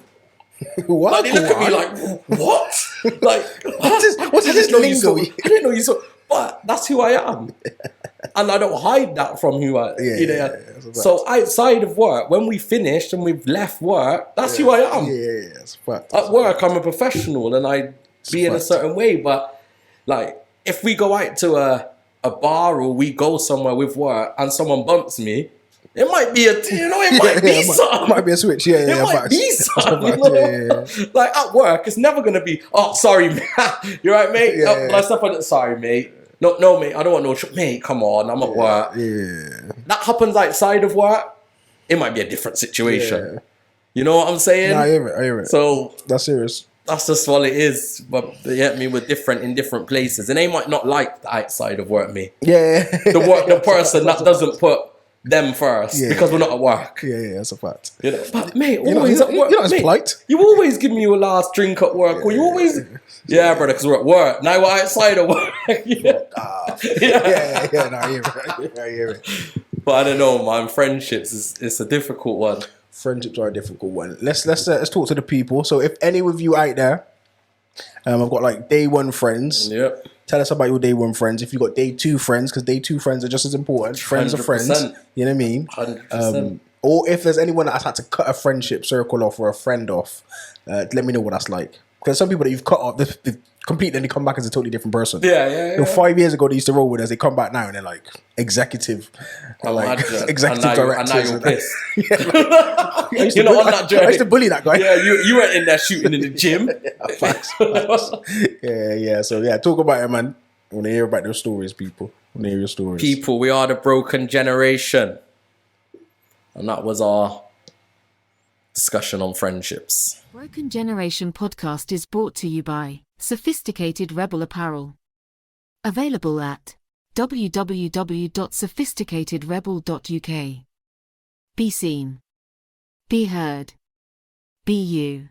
[SPEAKER 2] what?
[SPEAKER 1] Like, they look at me like, what? Like,
[SPEAKER 2] what's this lingo?
[SPEAKER 1] I didn't know you saw, but that's who I am. And I don't hide that from who I am. So outside of work, when we finished and we've left work, that's who I am.
[SPEAKER 2] Yeah, that's a fact.
[SPEAKER 1] At work, I'm a professional and I be in a certain way, but like, if we go out to a bar or we go somewhere with work and someone bumps me, it might be it might be something.
[SPEAKER 2] Might be a switch,
[SPEAKER 1] It might be something. Like at work, it's never gonna be, oh, sorry, man. You're right, mate? Sorry, mate. No, mate, I don't want no mate, come on, I'm at work.
[SPEAKER 2] Yeah.
[SPEAKER 1] That happens outside of work, it might be a different situation. Yeah. You know what I'm saying?
[SPEAKER 2] Nah, I hear it.
[SPEAKER 1] So
[SPEAKER 2] that's serious.
[SPEAKER 1] That's just what it is. But we're different in different places. And they might not like the outside of work me.
[SPEAKER 2] Yeah.
[SPEAKER 1] The person that doesn't put them first because we're not at work.
[SPEAKER 2] Yeah, that's a fact.
[SPEAKER 1] You know? But mate, always at work.
[SPEAKER 2] You're not as polite.
[SPEAKER 1] You always give me your last drink at work, or you always, brother, because we're at work. Now we're outside of work.
[SPEAKER 2] No, I hear it.
[SPEAKER 1] But I don't know, man. Friendships it's a difficult one.
[SPEAKER 2] Friendships are a difficult one. Let's talk to the people. So if any of you out there, I've got like day one friends.
[SPEAKER 1] Yep.
[SPEAKER 2] Tell us about your day one friends. If you've got day two friends, because day two friends are just as important. Friends 100%. Are friends. You know what I mean?
[SPEAKER 1] 100%.
[SPEAKER 2] Or if there's anyone that has had to cut a friendship circle off or a friend off, let me know what that's like. Because some people that you've cut off, they've completely, then they come back as a totally different person.
[SPEAKER 1] Yeah.
[SPEAKER 2] You know, 5 years ago, they used to roll with us. They come back now and they're like executive, executive directors.
[SPEAKER 1] And now you're pissed.
[SPEAKER 2] You're not on that journey. I used to bully that guy.
[SPEAKER 1] Yeah, you weren't in there shooting in the gym.
[SPEAKER 2] Facts. Yeah. So yeah, talk about it, man. I want to hear about those stories, people. I want to hear your stories.
[SPEAKER 1] People, we are the broken generation. And that was our discussion on friendships.
[SPEAKER 3] Broken Generation podcast is brought to you by Sophisticated Rebel Apparel. Available at www.sophisticatedrebel.uk. Be seen. Be heard. Be you.